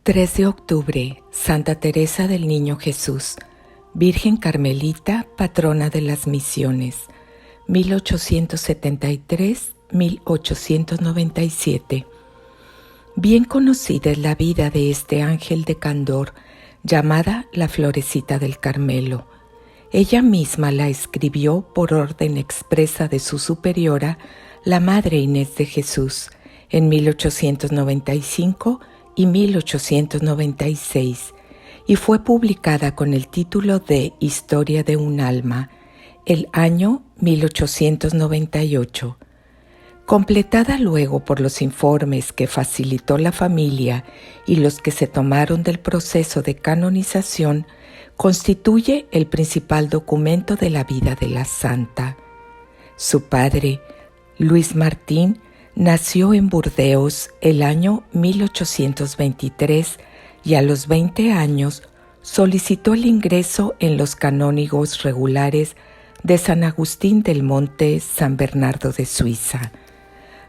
3 de octubre, Santa Teresa del Niño Jesús, Virgen Carmelita, patrona de las misiones, 1873-1897. Bien conocida es la vida de este ángel de candor, llamada la Florecita del Carmelo. Ella misma la escribió por orden expresa de su superiora, la Madre Inés de Jesús, en 1895 y 1896, y fue publicada con el título de Historia de un alma, el año 1898. Completada luego por los informes que facilitó la familia y los que se tomaron del proceso de canonización, constituye el principal documento de la vida de la santa. Su padre, Luis Martín, nació en Burdeos el año 1823 y a los 20 años solicitó el ingreso en los canónigos regulares de San Agustín del Monte San Bernardo de Suiza.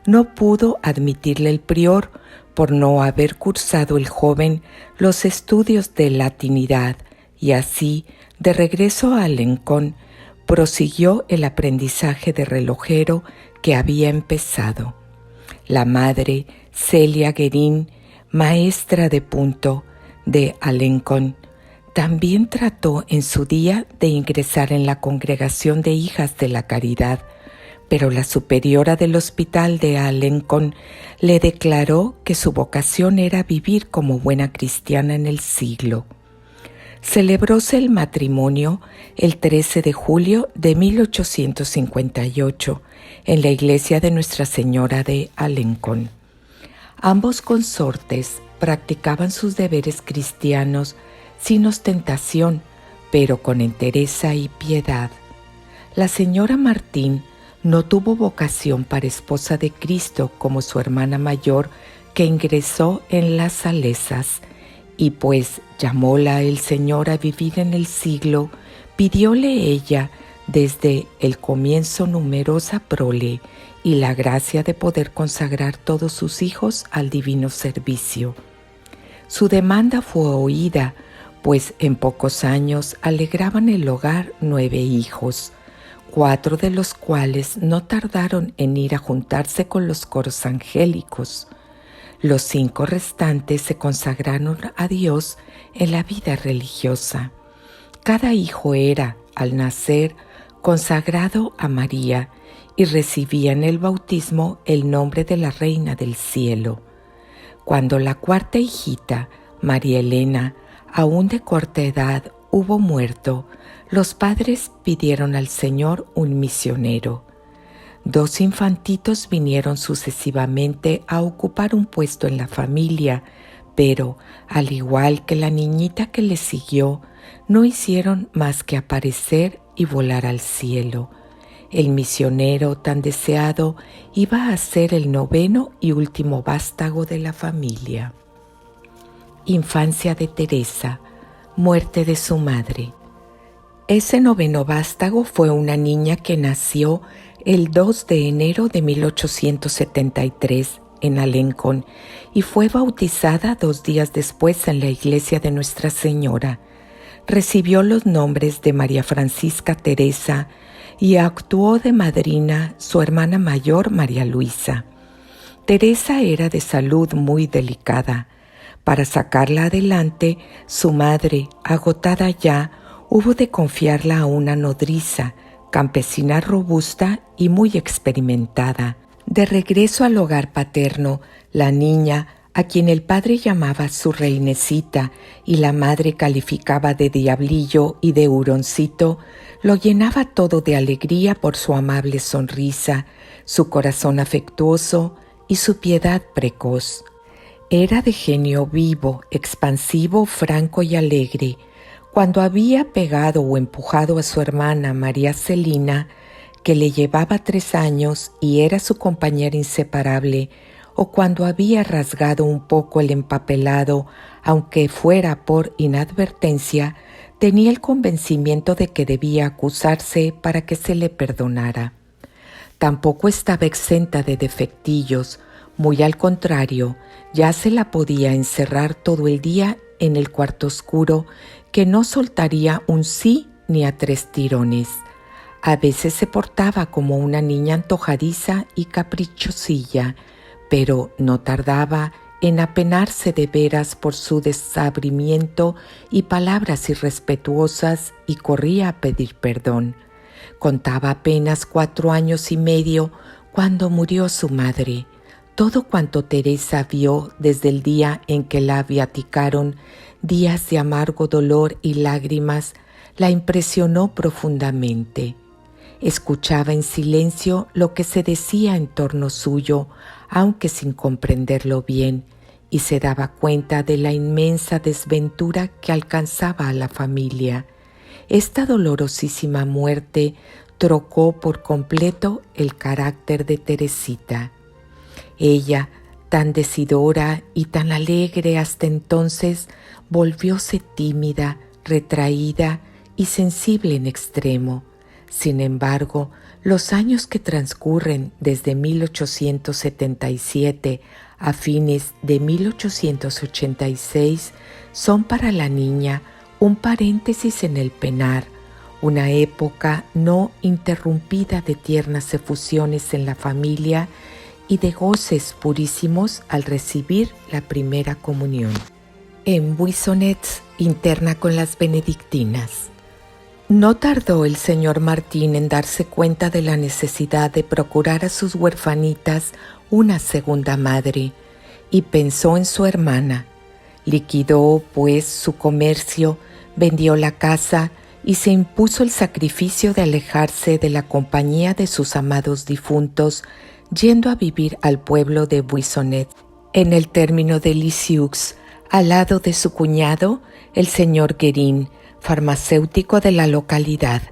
No pudo admitirle el prior por no haber cursado el joven los estudios de latinidad y así, de regreso a Alencón, prosiguió el aprendizaje de relojero que había empezado. La madre, Celia Guerín, maestra de punto de Alencón, también trató en su día de ingresar en la congregación de Hijas de la Caridad, pero la superiora del hospital de Alencón le declaró que su vocación era vivir como buena cristiana en el siglo. Celebróse el matrimonio el 13 de julio de 1858 en la iglesia de Nuestra Señora de Alencón. Ambos consortes practicaban sus deberes cristianos sin ostentación, pero con entereza y piedad. La señora Martín no tuvo vocación para esposa de Cristo como su hermana mayor que ingresó en las Salesas, y pues llamóla el Señor a vivir en el siglo, pidióle ella desde el comienzo numerosa prole y la gracia de poder consagrar todos sus hijos al divino servicio. Su demanda fue oída, pues en pocos años alegraban el hogar 9 hijos, 4 de los cuales no tardaron en ir a juntarse con los coros angélicos. Los 5 restantes se consagraron a Dios en la vida religiosa. Cada hijo era, al nacer, consagrado a María y recibía en el bautismo el nombre de la Reina del Cielo. Cuando la 4ª hijita, María Elena, aún de corta edad, hubo muerto, los padres pidieron al Señor un misionero. 2 infantitos vinieron sucesivamente a ocupar un puesto en la familia, pero, al igual que la niñita que le siguió, no hicieron más que aparecer y volar al cielo. El misionero tan deseado iba a ser el 9º y último vástago de la familia. Infancia de Teresa, muerte de su madre. Ese 9º vástago fue una niña que nació el 2 de enero de 1873 en Alencón y fue bautizada 2 días después en la iglesia de Nuestra Señora. Recibió los nombres de María Francisca Teresa y actuó de madrina su hermana mayor María Luisa. Teresa era de salud muy delicada. Para sacarla adelante, su madre, agotada ya, hubo de confiarla a una nodriza, campesina robusta y muy experimentada. De regreso al hogar paterno, la niña, a quien el padre llamaba su reinecita y la madre calificaba de diablillo y de huroncito, lo llenaba todo de alegría por su amable sonrisa, su corazón afectuoso y su piedad precoz. Era de genio vivo, expansivo, franco y alegre. Cuando había pegado o empujado a su hermana María Celina, que le llevaba 3 años y era su compañera inseparable, o cuando había rasgado un poco el empapelado, aunque fuera por inadvertencia, tenía el convencimiento de que debía acusarse para que se le perdonara. Tampoco estaba exenta de defectillos, Muy al contrario, ya se la podía encerrar todo el día en el cuarto oscuro, que no soltaría un sí ni a 3 tirones. A veces se portaba como una niña antojadiza y caprichosilla, pero no tardaba en apenarse de veras por su desabrimiento y palabras irrespetuosas, y corría a pedir perdón. Contaba apenas 4 años y medio cuando murió su madre. Todo cuanto Teresa vio desde el día en que la viaticaron, días de amargo dolor y lágrimas, la impresionó profundamente. Escuchaba en silencio lo que se decía en torno suyo, aunque sin comprenderlo bien, y se daba cuenta de la inmensa desventura que alcanzaba a la familia. Esta dolorosísima muerte trocó por completo el carácter de Teresita. Ella, tan decidora y tan alegre hasta entonces, volvióse tímida, retraída y sensible en extremo. Sin embargo, los años que transcurren desde 1877 a fines de 1886 son para la niña un paréntesis en el penar, una época no interrumpida de tiernas efusiones en la familia y de goces purísimos al recibir la primera comunión. En Buissonets interna con las benedictinas. No tardó el señor Martín en darse cuenta de la necesidad de procurar a sus huerfanitas una segunda madre, y pensó en su hermana. Liquidó, pues, su comercio, vendió la casa y se impuso el sacrificio de alejarse de la compañía de sus amados difuntos, yendo a vivir al pueblo de Buissonnet, en el término de Lisieux, al lado de su cuñado, el señor Guérin, farmacéutico de la localidad.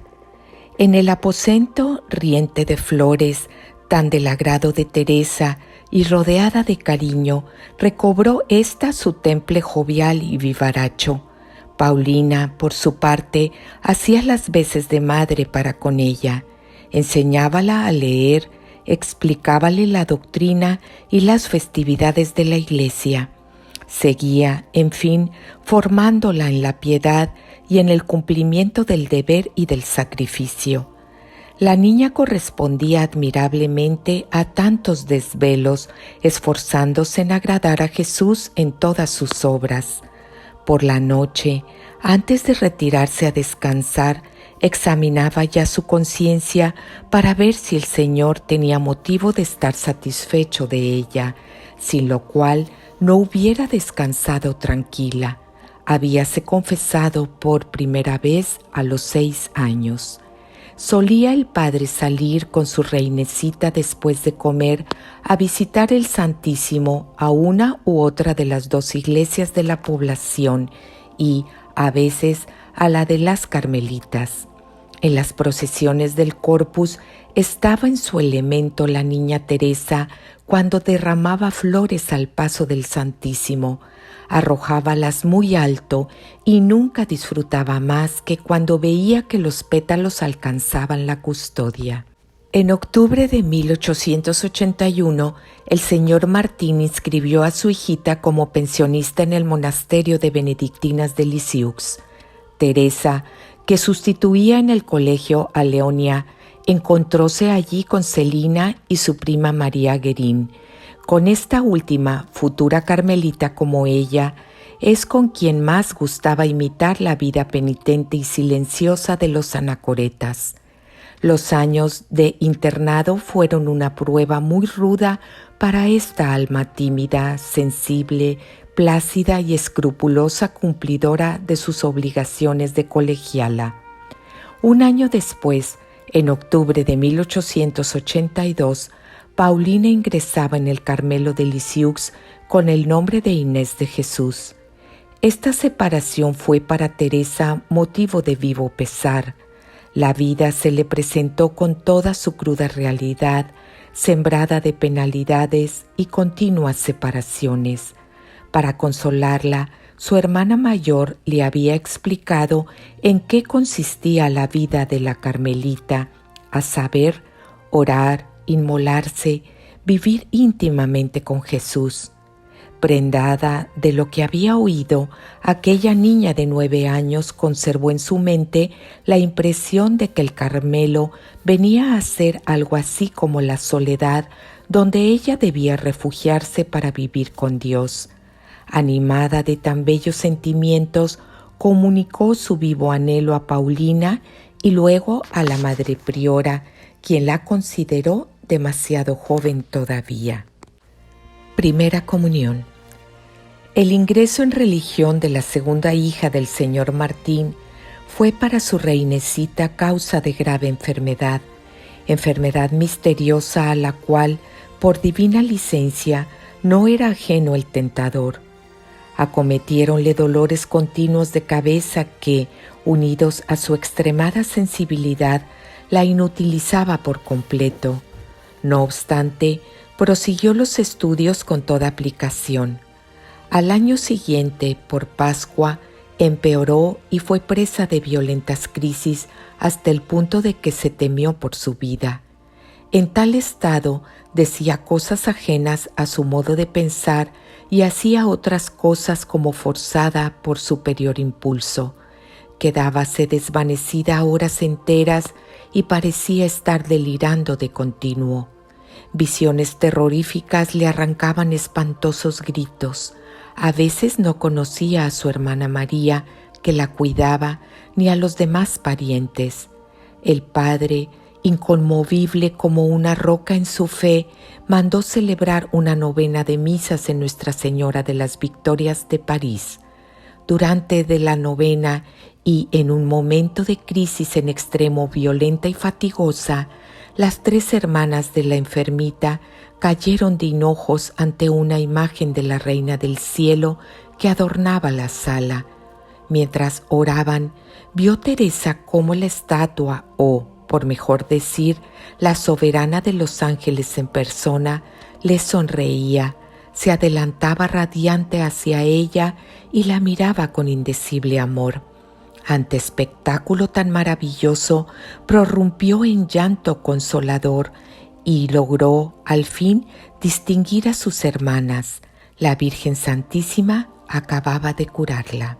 En el aposento riente de flores, tan del agrado de Teresa y rodeada de cariño, recobró ésta su temple jovial y vivaracho. Paulina, por su parte, hacía las veces de madre para con ella, enseñábala a leer, explicábale la doctrina y las festividades de la iglesia. Seguía, en fin, formándola en la piedad y en el cumplimiento del deber y del sacrificio. La niña correspondía admirablemente a tantos desvelos, esforzándose en agradar a Jesús en todas sus obras. Por la noche, antes de retirarse a descansar, examinaba ya su conciencia para ver si el Señor tenía motivo de estar satisfecho de ella, sin lo cual no hubiera descansado tranquila. Habíase confesado por primera vez a los 6 años. Solía el padre salir con su reinecita después de comer a visitar el Santísimo a una u otra de las 2 iglesias de la población y, a veces, a la de las Carmelitas. En las procesiones del Corpus estaba en su elemento la niña Teresa cuando derramaba flores al paso del Santísimo. Arrojábalas muy alto y nunca disfrutaba más que cuando veía que los pétalos alcanzaban la custodia. En octubre de 1881, el señor Martín inscribió a su hijita como pensionista en el monasterio de benedictinas de Lisieux. Teresa, que sustituía en el colegio a Leonia, encontróse allí con Celina y su prima María Guérin. Con esta última, futura carmelita como ella, es con quien más gustaba imitar la vida penitente y silenciosa de los anacoretas. Los años de internado fueron una prueba muy ruda para esta alma tímida, sensible, plácida y escrupulosa cumplidora de sus obligaciones de colegiala. Un año después, en octubre de 1882, Paulina ingresaba en el Carmelo de Lisieux con el nombre de Inés de Jesús. Esta separación fue para Teresa motivo de vivo pesar. La vida se le presentó con toda su cruda realidad, sembrada de penalidades y continuas separaciones. Para consolarla, su hermana mayor le había explicado en qué consistía la vida de la carmelita, a saber, orar, inmolarse, vivir íntimamente con Jesús. Prendada de lo que había oído, aquella niña de 9 años conservó en su mente la impresión de que el Carmelo venía a ser algo así como la soledad donde ella debía refugiarse para vivir con Dios. Animada de tan bellos sentimientos, comunicó su vivo anhelo a Paulina y luego a la madre priora, quien la consideró demasiado joven todavía. Primera comunión. El ingreso en religión de la segunda hija del señor Martín fue para su reinecita causa de grave enfermedad misteriosa a la cual, por divina licencia, no era ajeno el tentador. Acometiéronle dolores continuos de cabeza que, unidos a su extremada sensibilidad, la inutilizaba por completo. No obstante, prosiguió los estudios con toda aplicación. Al año siguiente, por Pascua, empeoró y fue presa de violentas crisis hasta el punto de que se temió por su vida. En tal estado decía cosas ajenas a su modo de pensar y hacía otras cosas como forzada por superior impulso. Quedábase desvanecida horas enteras y parecía estar delirando de continuo. Visiones terroríficas le arrancaban espantosos gritos. A veces no conocía a su hermana María, que la cuidaba, ni a los demás parientes. El padre, inconmovible como una roca en su fe, mandó celebrar una novena de misas en Nuestra Señora de las Victorias de París. Durante de la novena y en un momento de crisis en extremo violenta y fatigosa, las 3 hermanas de la enfermita cayeron de hinojos ante una imagen de la Reina del Cielo que adornaba la sala. Mientras oraban, vio Teresa cómo la estatua, o, por mejor decir, la soberana de los ángeles en persona, le sonreía, se adelantaba radiante hacia ella y la miraba con indecible amor. Ante espectáculo tan maravilloso, prorrumpió en llanto consolador y logró, al fin, distinguir a sus hermanas. La Virgen Santísima acababa de curarla.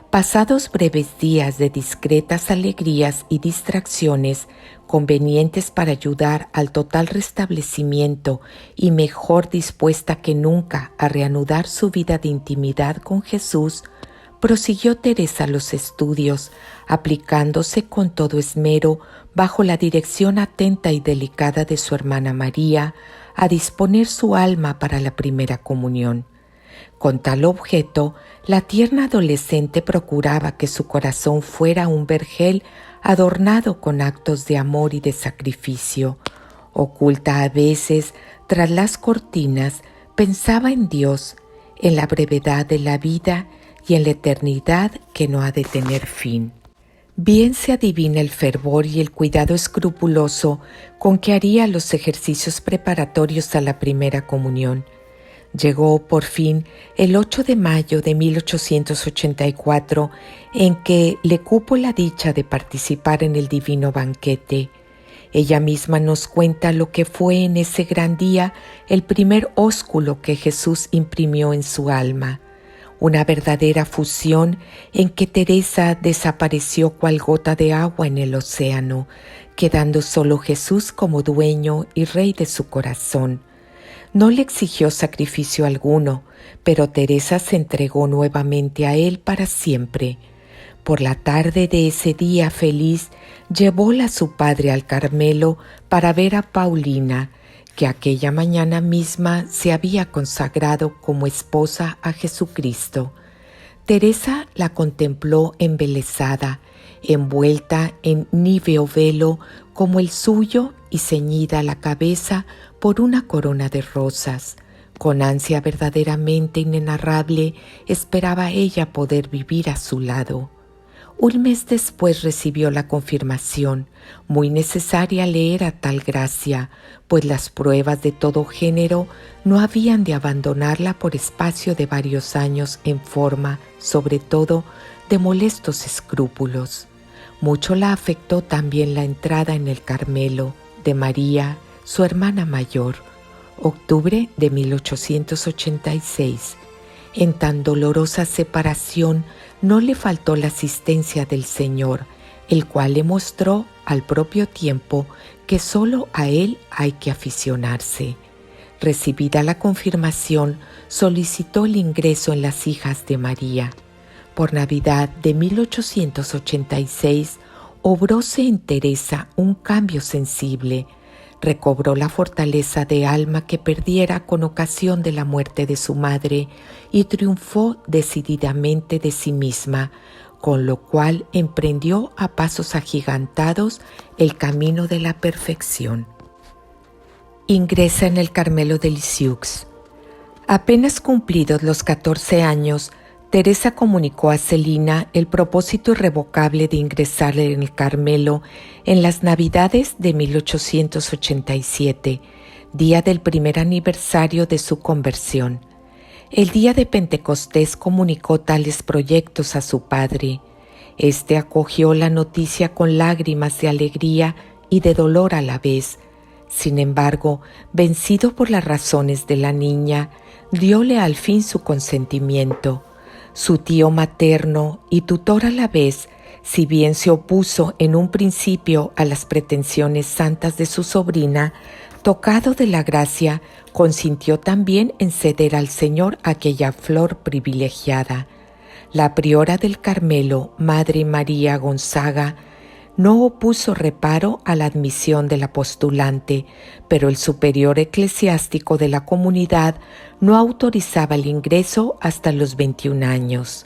Pasados breves días de discretas alegrías y distracciones convenientes para ayudar al total restablecimiento y mejor dispuesta que nunca a reanudar su vida de intimidad con Jesús, prosiguió Teresa los estudios, aplicándose con todo esmero, bajo la dirección atenta y delicada de su hermana María, a disponer su alma para la primera comunión. Con tal objeto, la tierna adolescente procuraba que su corazón fuera un vergel adornado con actos de amor y de sacrificio. Oculta a veces, tras las cortinas, pensaba en Dios, en la brevedad de la vida y en la eternidad que no ha de tener fin. Bien se adivina el fervor y el cuidado escrupuloso con que haría los ejercicios preparatorios a la primera comunión. Llegó por fin el 8 de mayo de 1884, en que le cupo la dicha de participar en el divino banquete. Ella misma nos cuenta lo que fue en ese gran día el primer ósculo que Jesús imprimió en su alma. Una verdadera fusión en que Teresa desapareció cual gota de agua en el océano, quedando solo Jesús como dueño y rey de su corazón. No le exigió sacrificio alguno, pero Teresa se entregó nuevamente a él para siempre. Por la tarde de ese día feliz, llevóla su padre al Carmelo para ver a Paulina, que aquella mañana misma se había consagrado como esposa a Jesucristo. Teresa la contempló embelesada, envuelta en níveo velo como el suyo y ceñida la cabeza por una corona de rosas. Con ansia verdaderamente inenarrable esperaba ella poder vivir a su lado. Un mes después recibió la confirmación, muy necesaria le era tal gracia, pues las pruebas de todo género no habían de abandonarla por espacio de varios años en forma, sobre todo, de molestos escrúpulos. Mucho la afectó también la entrada en el Carmelo de María, su hermana mayor. octubre de 1886. En tan dolorosa separación no le faltó la asistencia del Señor, el cual le mostró al propio tiempo que solo a Él hay que aficionarse. Recibida la confirmación, solicitó el ingreso en las Hijas de María. Por Navidad de 1886, obróse en Teresa un cambio sensible. Recobró la fortaleza de alma que perdiera con ocasión de la muerte de su madre y triunfó decididamente de sí misma, con lo cual emprendió a pasos agigantados el camino de la perfección. Ingresa en el Carmelo de Lisieux. Apenas cumplidos los 14 años, Teresa comunicó a Celina el propósito irrevocable de ingresar en el Carmelo en las Navidades de 1887, día del primer aniversario de su conversión. El día de Pentecostés comunicó tales proyectos a su padre. Este acogió la noticia con lágrimas de alegría y de dolor a la vez. Sin embargo, vencido por las razones de la niña, dióle al fin su consentimiento. Su tío materno y tutor a la vez, si bien se opuso en un principio a las pretensiones santas de su sobrina, tocado de la gracia, consintió también en ceder al Señor aquella flor privilegiada. La priora del Carmelo, Madre María Gonzaga, no opuso reparo a la admisión de la postulante, pero el superior eclesiástico de la comunidad no autorizaba el ingreso hasta los 21 años.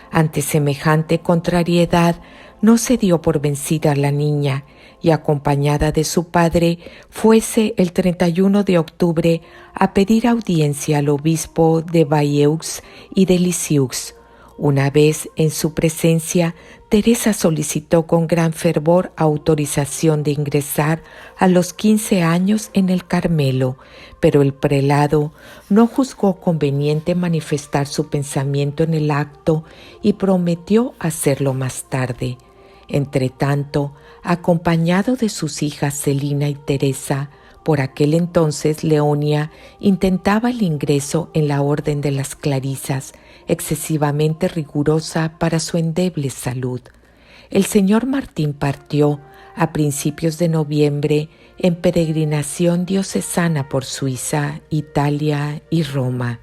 Ante semejante contrariedad, no se dio por vencida la niña y, acompañada de su padre, fuese el 31 de octubre a pedir audiencia al obispo de Bayeux y de Lisieux. Una vez en su presencia, Teresa solicitó con gran fervor autorización de ingresar a los 15 años en el Carmelo, pero el prelado no juzgó conveniente manifestar su pensamiento en el acto y prometió hacerlo más tarde. Entretanto, acompañado de sus hijas Celina y Teresa, por aquel entonces Leonia intentaba el ingreso en la Orden de las Clarisas, excesivamente rigurosa para su endeble salud. El señor Martín partió a principios de noviembre en peregrinación diocesana por Suiza, Italia y Roma.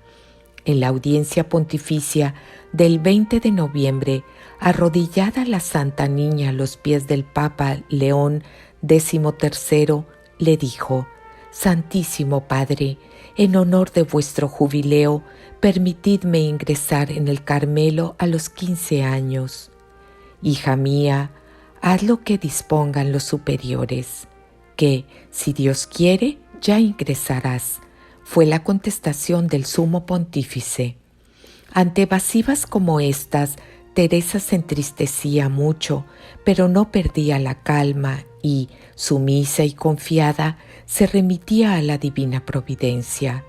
En la audiencia pontificia del 20 de noviembre, arrodillada la Santa Niña a los pies del Papa León XIII, le dijo: «Santísimo Padre, en honor de vuestro jubileo, permitidme ingresar en el Carmelo a los 15 años. Hija mía, haz lo que dispongan los superiores, que, si Dios quiere, ya ingresarás», fue la contestación del sumo pontífice. Ante evasivas como estas, Teresa se entristecía mucho, pero no perdía la calma y, sumisa y confiada, se remitía a la divina providencia.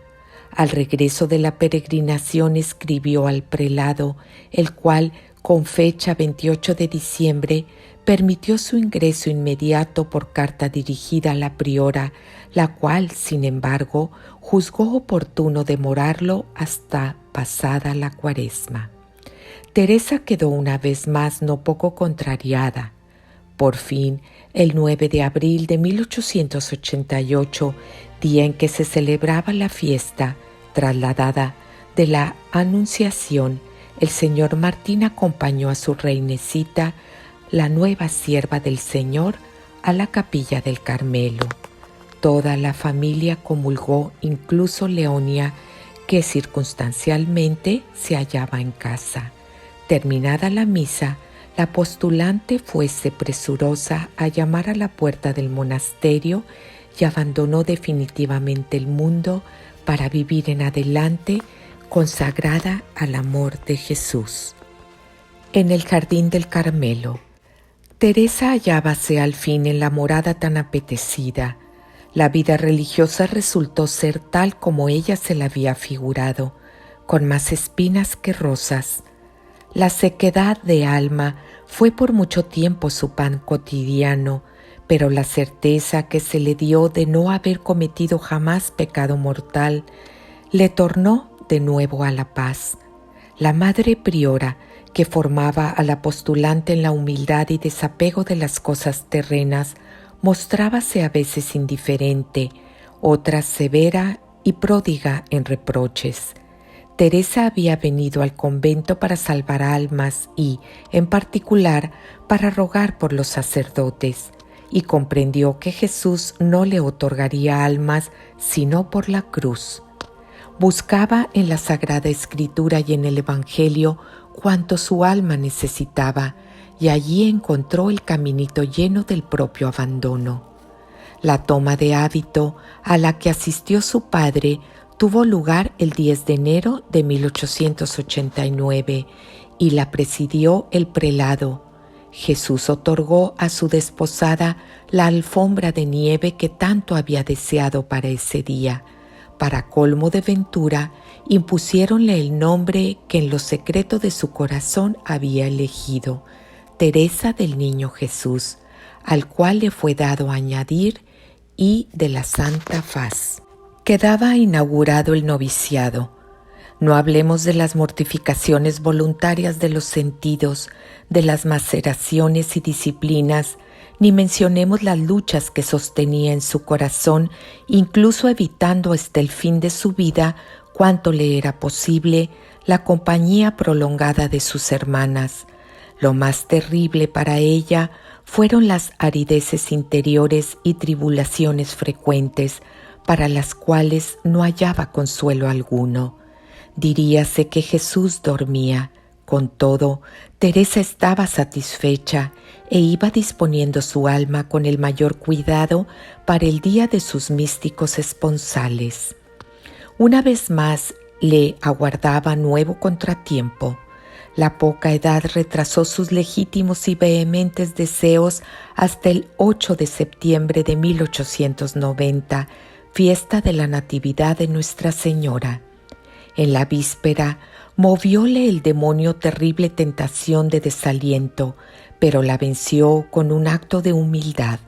Al regreso de la peregrinación escribió al prelado, el cual, con fecha 28 de diciembre, permitió su ingreso inmediato por carta dirigida a la priora, la cual, sin embargo, juzgó oportuno demorarlo hasta pasada la Cuaresma. Teresa quedó una vez más no poco contrariada. Por fin, el 9 de abril de 1888, día en que se celebraba la fiesta trasladada de la Anunciación, el señor Martín acompañó a su reinecita, la nueva sierva del Señor, a la capilla del Carmelo. Toda la familia comulgó, incluso Leonia, que circunstancialmente se hallaba en casa. Terminada la misa, la postulante fuese presurosa a llamar a la puerta del monasterio y abandonó definitivamente el mundo para vivir en adelante consagrada al amor de Jesús. En el jardín del Carmelo, Teresa hallábase al fin en la morada tan apetecida. La vida religiosa resultó ser tal como ella se la había figurado, con más espinas que rosas. La sequedad de alma fue por mucho tiempo su pan cotidiano, pero la certeza que se le dio de no haber cometido jamás pecado mortal le tornó de nuevo a la paz. La madre priora, que formaba a la postulante en la humildad y desapego de las cosas terrenas, mostrábase a veces indiferente, otras severa y pródiga en reproches. Teresa había venido al convento para salvar almas y, en particular, para rogar por los sacerdotes, y comprendió que Jesús no le otorgaría almas sino por la cruz. Buscaba en la Sagrada Escritura y en el Evangelio cuanto su alma necesitaba, y allí encontró el caminito lleno del propio abandono. La toma de hábito a la que asistió su padre tuvo lugar el 10 de enero de 1889 y la presidió el prelado. Jesús otorgó a su desposada la alfombra de nieve que tanto había deseado para ese día. Para colmo de ventura, impusiéronle el nombre que en lo secreto de su corazón había elegido, Teresa del Niño Jesús, al cual le fue dado añadir y de la Santa Faz. Quedaba inaugurado el noviciado. No hablemos de las mortificaciones voluntarias de los sentidos, de las maceraciones y disciplinas, ni mencionemos las luchas que sostenía en su corazón, incluso evitando hasta el fin de su vida, cuanto le era posible, la compañía prolongada de sus hermanas. Lo más terrible para ella fueron las arideces interiores y tribulaciones frecuentes, para las cuales no hallaba consuelo alguno. Diríase que Jesús dormía. Con todo, Teresa estaba satisfecha e iba disponiendo su alma con el mayor cuidado para el día de sus místicos esponsales. Una vez más le aguardaba nuevo contratiempo. La poca edad retrasó sus legítimos y vehementes deseos hasta el 8 de septiembre de 1890, fiesta de la Natividad de Nuestra Señora. En la víspera movióle el demonio terrible tentación de desaliento, pero la venció con un acto de humildad.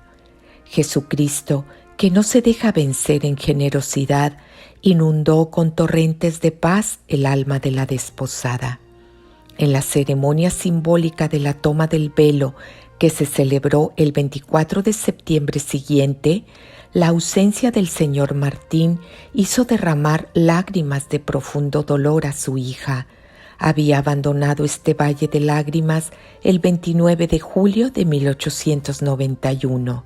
Jesucristo, que no se deja vencer en generosidad, inundó con torrentes de paz el alma de la desposada. En la ceremonia simbólica de la toma del velo, que se celebró el 24 de septiembre siguiente, la ausencia del señor Martín hizo derramar lágrimas de profundo dolor a su hija. Había abandonado este valle de lágrimas el 29 de julio de 1891.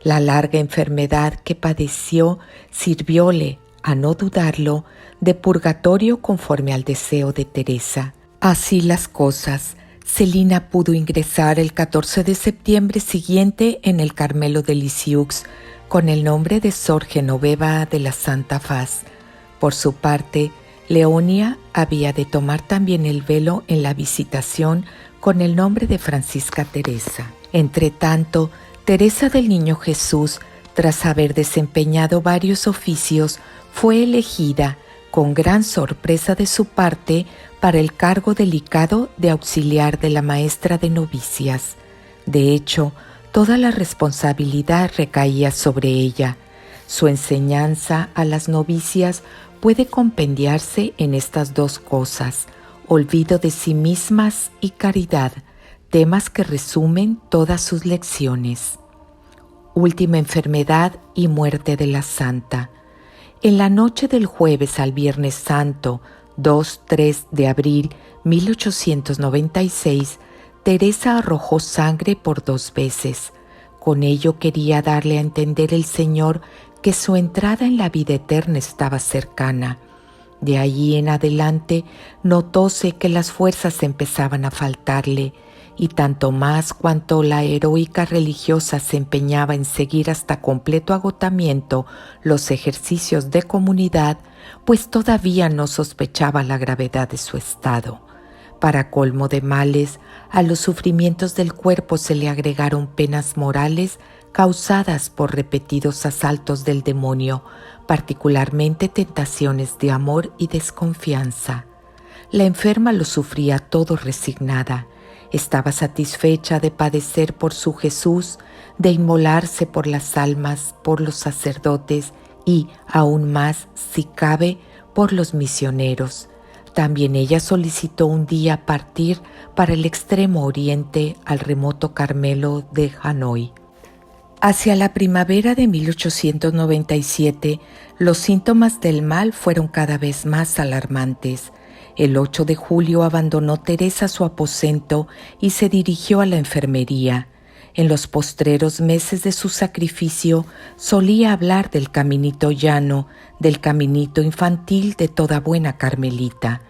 La larga enfermedad que padeció sirvióle, a no dudarlo, de purgatorio conforme al deseo de Teresa. Así las cosas, Celina pudo ingresar el 14 de septiembre siguiente en el Carmelo de Lisieux, con el nombre de Sor Genoveva de la Santa Faz. Por su parte, Leonia había de tomar también el velo en la Visitación con el nombre de Francisca Teresa. Entretanto, Teresa del Niño Jesús, tras haber desempeñado varios oficios, fue elegida, con gran sorpresa de su parte, para el cargo delicado de auxiliar de la maestra de novicias. De hecho, toda la responsabilidad recaía sobre ella. Su enseñanza a las novicias puede compendiarse en estas dos cosas: olvido de sí mismas y caridad, temas que resumen todas sus lecciones. Última enfermedad y muerte de la santa. En la noche del jueves al Viernes Santo, 2-3 de abril 1896, Teresa arrojó sangre por 2 veces. Con ello quería darle a entender el Señor que su entrada en la vida eterna estaba cercana. De allí en adelante notóse que las fuerzas empezaban a faltarle, y tanto más cuanto la heroica religiosa se empeñaba en seguir hasta completo agotamiento los ejercicios de comunidad, pues todavía no sospechaba la gravedad de su estado. Para colmo de males, a los sufrimientos del cuerpo se le agregaron penas morales causadas por repetidos asaltos del demonio, particularmente tentaciones de amor y desconfianza. La enferma lo sufría todo resignada. Estaba satisfecha de padecer por su Jesús, de inmolarse por las almas, por los sacerdotes y, aún más, si cabe, por los misioneros. También ella solicitó un día partir para el extremo oriente al remoto Carmelo de Hanoi. Hacia la primavera de 1897, los síntomas del mal fueron cada vez más alarmantes. El 8 de julio abandonó Teresa su aposento y se dirigió a la enfermería. En los postreros meses de su sacrificio solía hablar del caminito llano, del caminito infantil de toda buena carmelita.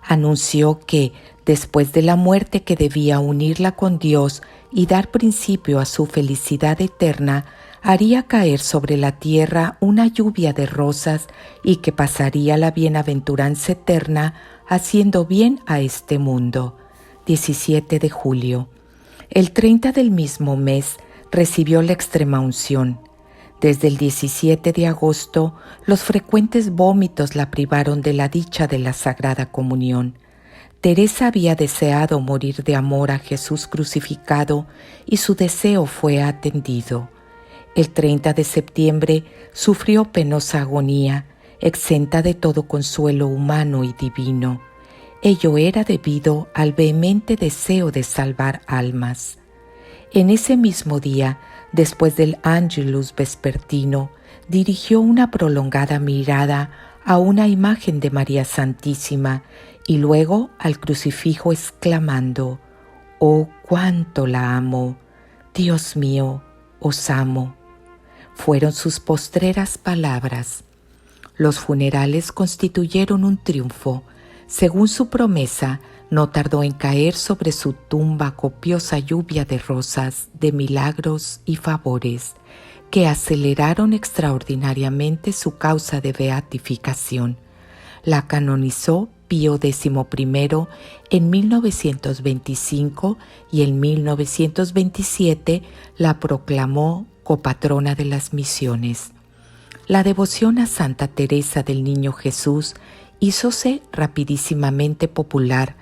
Anunció que, después de la muerte que debía unirla con Dios y dar principio a su felicidad eterna, haría caer sobre la tierra una lluvia de rosas y que pasaría la bienaventuranza eterna haciendo bien a este mundo. 17 de julio. El 30 del mismo mes recibió la extremaunción. Desde el 17 de agosto, los frecuentes vómitos la privaron de la dicha de la Sagrada Comunión. Teresa había deseado morir de amor a Jesús crucificado y su deseo fue atendido. El 30 de septiembre sufrió penosa agonía, exenta de todo consuelo humano y divino. Ello era debido al vehemente deseo de salvar almas. En ese mismo día, después del Angelus vespertino, dirigió una prolongada mirada a una imagen de María Santísima y luego al crucifijo exclamando: «Oh, cuánto la amo! Dios mío, os amo». Fueron sus postreras palabras. Los funerales constituyeron un triunfo. Según su promesa, no tardó en caer sobre su tumba copiosa lluvia de rosas, de milagros y favores, que aceleraron extraordinariamente su causa de beatificación. La canonizó Pío XI en 1925 y en 1927 la proclamó copatrona de las misiones. La devoción a Santa Teresa del Niño Jesús hízose rapidísimamente popular,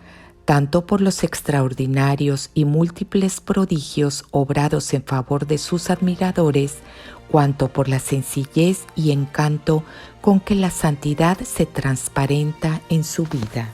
tanto por los extraordinarios y múltiples prodigios obrados en favor de sus admiradores, cuanto por la sencillez y encanto con que la santidad se transparenta en su vida.